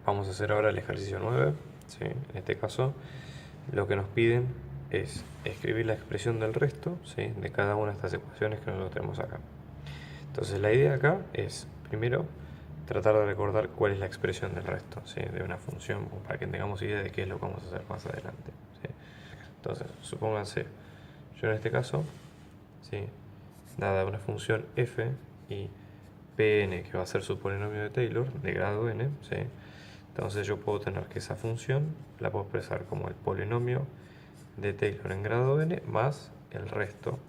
Vamos a hacer ahora el ejercicio 9, ¿sí? En este caso lo que nos piden es escribir la expresión del resto, ¿sí? De cada una de estas ecuaciones que nosotros tenemos acá. Entonces la idea acá es, primero, tratar de recordar cuál es la expresión del resto, ¿sí? De una función, para que tengamos idea de qué es lo que vamos a hacer más adelante, ¿sí? Entonces, supónganse, yo en este caso, ¿sí? Dada una función f y Pn, que va a ser su polinomio de Taylor, de grado n, ¿sí? Entonces yo puedo tener que esa función la puedo expresar como el polinomio de Taylor en grado n más el resto,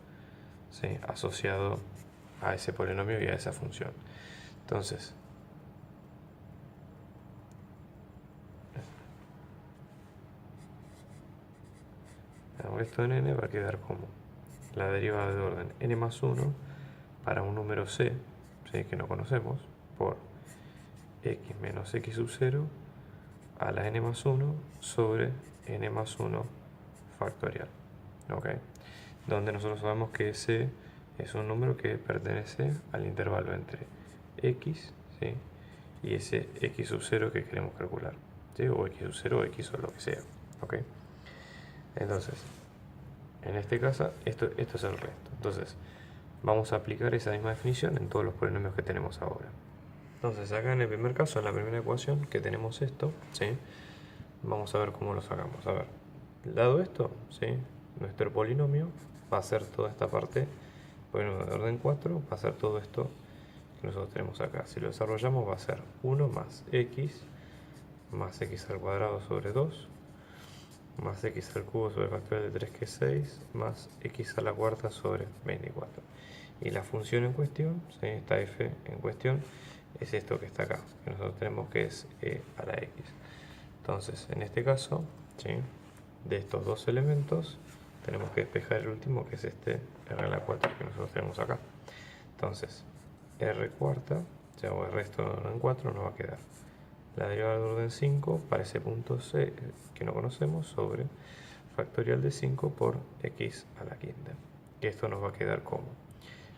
¿sí? Asociado a ese polinomio y a esa función. Entonces, esto en n va a quedar como la derivada de orden n más 1 para un número c, ¿sí? Que no conocemos, por x menos x sub 0 a la n más 1 sobre n más 1 factorial, ¿ok? Donde nosotros sabemos que c es un número que pertenece al intervalo entre x, ¿sí? Y ese x sub 0 que queremos calcular, ¿sí? O x sub 0 o x o lo que sea, ¿ok? Entonces, en este caso, esto es el resto. Entonces, vamos a aplicar esa misma definición en todos los polinomios que tenemos ahora. Entonces, acá en el primer caso, en la primera ecuación, que tenemos esto, ¿sí? Vamos a ver cómo lo sacamos. A ver, dado esto, ¿sí? Nuestro polinomio va a ser toda esta parte, polinomio de orden 4, va a ser todo esto que nosotros tenemos acá. Si lo desarrollamos va a ser 1 más x al cuadrado sobre 2 más x al cubo sobre factorial de 3 que es 6 más x a la cuarta sobre 24. Y la función en cuestión, ¿sí? Esta f en cuestión, es esto que está acá, que nosotros tenemos que es e a la x. Entonces, en este caso, ¿sí? De estos dos elementos, tenemos que despejar el último, que es este r a la cuarta que nosotros tenemos acá. Entonces, r cuarta, o el resto en 4, nos va a quedar la derivada de orden 5 para ese punto c que no conocemos sobre factorial de 5 por x a la quinta. Y esto nos va a quedar como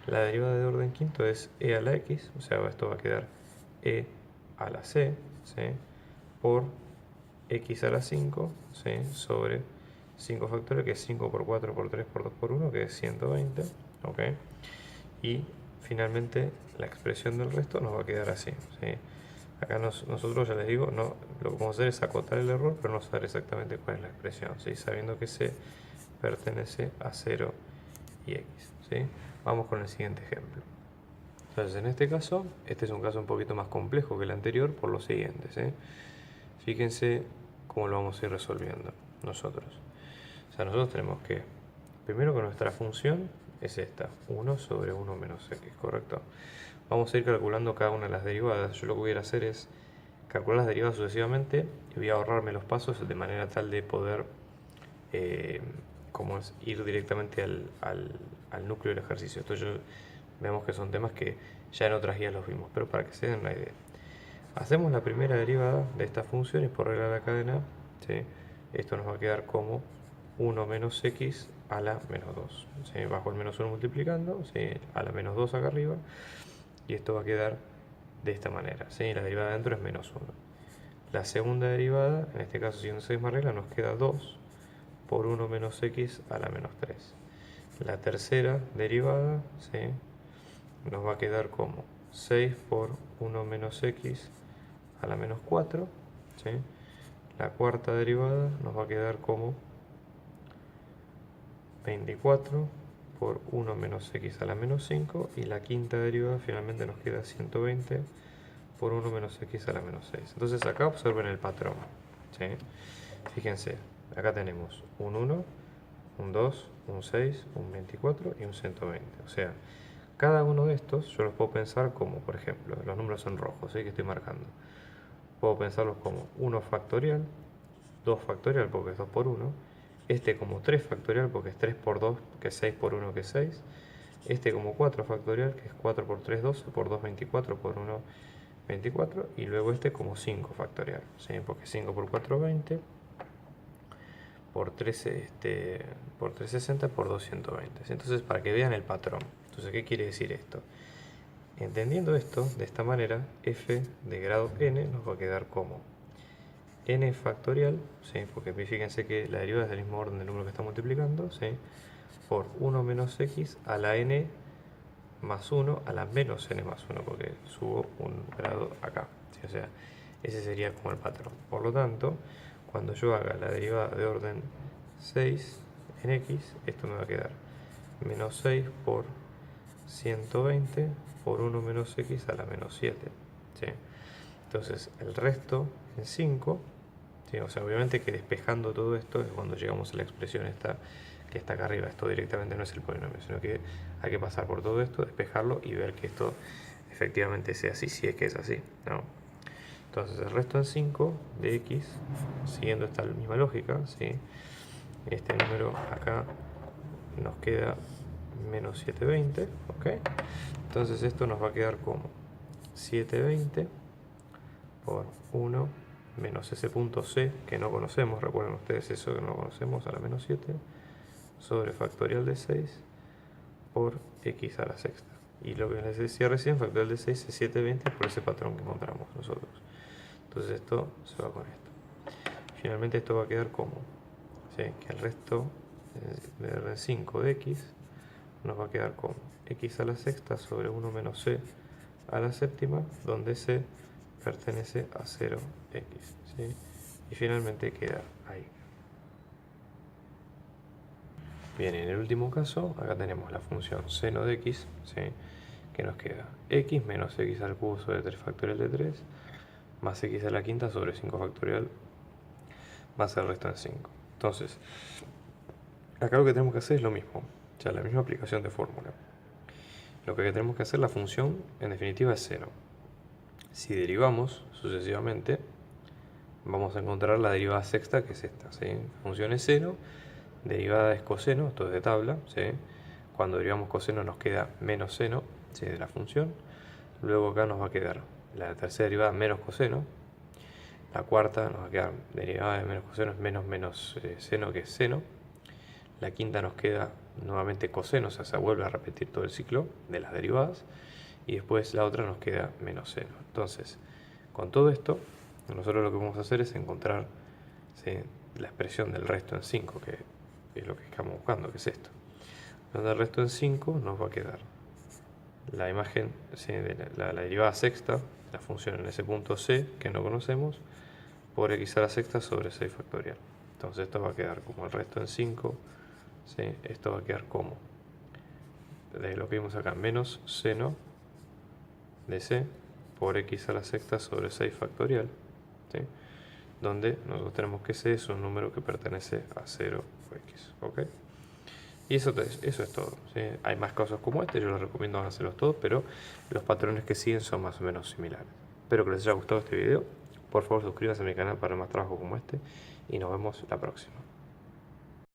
la derivada de orden quinto es e a la x, o sea, esto va a quedar e a la c, ¿sí? Por x a la 5, ¿sí? Sobre 5 factorial, que es 5 por 4 por 3 por 2 por 1, que es 120, ¿ok? Y finalmente la expresión del resto nos va a quedar así, ¿sí? Acá nosotros, ya les digo, no, lo que vamos a hacer es acotar el error, pero no saber exactamente cuál es la expresión, ¿sí? Sabiendo que c pertenece a 0 y x, ¿sí? Vamos con el siguiente ejemplo. Entonces, en este caso, este es un caso un poquito más complejo que el anterior por lo siguiente, ¿sí? Fíjense cómo lo vamos a ir resolviendo nosotros. O sea, nosotros tenemos que, primero que nuestra función es esta, 1 sobre 1 menos x, ¿correcto? Vamos a ir calculando cada una de las derivadas. Yo lo que voy a hacer es calcular las derivadas sucesivamente y voy a ahorrarme los pasos de manera tal de poder como es, ir directamente al núcleo del ejercicio. Entonces vemos que son temas que ya en otras guías los vimos, pero para que se den una idea. Hacemos la primera derivada de estas funciones por regla de la cadena, ¿sí? Esto nos va a quedar como 1 menos x a la menos 2, ¿sí? Bajo el menos 1 multiplicando, ¿sí? A la menos 2 acá arriba, y esto va a quedar de esta manera, ¿sí? La derivada dentro es menos 1. La segunda derivada, en este caso siguiendo esa misma regla, nos queda 2 por 1 menos x a la menos 3. La tercera derivada, ¿sí? Nos va a quedar como 6 por 1 menos x a la menos 4, ¿sí? La cuarta derivada nos va a quedar como 24 por 1 menos x a la menos 5, y la quinta derivada finalmente nos queda 120 por 1 menos x a la menos 6. Entonces acá observen el patrón, ¿sí? Fíjense, acá tenemos un 1, un 2, un 6, un 24 y un 120. O sea, cada uno de estos yo los puedo pensar como, por ejemplo, los números en rojo, ¿sí? Que estoy marcando. Puedo pensarlos como 1 factorial, 2 factorial porque es 2 por 1, este como 3 factorial porque es 3 por 2, que es 6 por 1, que es 6, este como 4 factorial, que es 4 por 3, 12, por 2, 24, por 1, 24, y luego este como 5 factorial, ¿sí? Porque 5 por 4, 20, por 3, por 3, 60, por 2, 120. Entonces, para que vean el patrón. Entonces, ¿qué quiere decir esto? Entendiendo esto, de esta manera, f de grado n nos va a quedar como n factorial, ¿sí? Porque fíjense que la derivada es del mismo orden del número que está multiplicando, ¿sí? Por 1 menos x a la n más 1 a la menos n más 1, porque subo un grado acá, ¿sí? O sea, ese sería como el patrón. Por lo tanto, cuando yo haga la derivada de orden 6 en x, esto me va a quedar menos 6 por 120 por 1 menos x a la menos 7, ¿sí? Entonces el resto en 5, ¿sí? O sea, obviamente que despejando todo esto es cuando llegamos a la expresión esta que está acá arriba. Esto directamente no es el polinomio, sino que hay que pasar por todo esto, despejarlo y ver que esto efectivamente sea así, si es que es así, ¿no? Entonces el resto en 5 de x, siguiendo esta misma lógica, ¿sí? Este número acá nos queda menos 720, ¿ok? Entonces esto nos va a quedar como 720 por 1 menos ese punto c que no conocemos, recuerden ustedes eso que no conocemos, a la menos 7, sobre factorial de 6 por x a la sexta. Y lo que les decía recién, factorial de 6 es 720 por ese patrón que encontramos nosotros. Entonces esto se va con esto. Finalmente esto va a quedar como, ¿sí? Que el resto de 5 de x nos va a quedar como x a la sexta sobre 1 menos c a la séptima, donde c pertenece a 0x, ¿sí? Y finalmente queda ahí. Bien, en el último caso, acá tenemos la función seno de x, ¿sí? Que nos queda x menos x al cubo sobre 3 factorial de 3, más x a la quinta sobre 5 factorial, más el resto en 5. Entonces, acá lo que tenemos que hacer es lo mismo, o sea, la misma aplicación de fórmula. Lo que tenemos que hacer, la función, en definitiva, es seno. Si derivamos sucesivamente, vamos a encontrar la derivada sexta, que es esta, ¿sí? Función es seno, derivada es coseno, esto es de tabla, ¿sí? Cuando derivamos coseno nos queda menos seno, ¿sí? De la función. Luego acá nos va a quedar la tercera derivada menos coseno. La cuarta nos va a quedar derivada de menos coseno es menos seno, que es seno. La quinta nos queda nuevamente coseno, o sea, se vuelve a repetir todo el ciclo de las derivadas. Y después la otra nos queda menos seno. Entonces, con todo esto, nosotros lo que vamos a hacer es encontrar, ¿sí? La expresión del resto en 5, que es lo que estamos buscando, que es esto. Donde el resto en 5 nos va a quedar la imagen, ¿sí? De la derivada sexta, la función en ese punto c, que no conocemos, por x a la sexta sobre 6 factorial. Entonces esto va a quedar como el resto en 5, ¿sí? Esto va a quedar como, de lo que vimos acá, menos seno de c por x a la sexta sobre 6 factorial, ¿sí? Donde nosotros tenemos que c es un número que pertenece a 0 o x, ¿ok? Y eso es todo, ¿sí? Hay más casos como este, yo les recomiendo hacerlos todos, pero los patrones que siguen son más o menos similares. Espero que les haya gustado este video. Por favor suscríbanse a mi canal para más trabajo como este y nos vemos la próxima.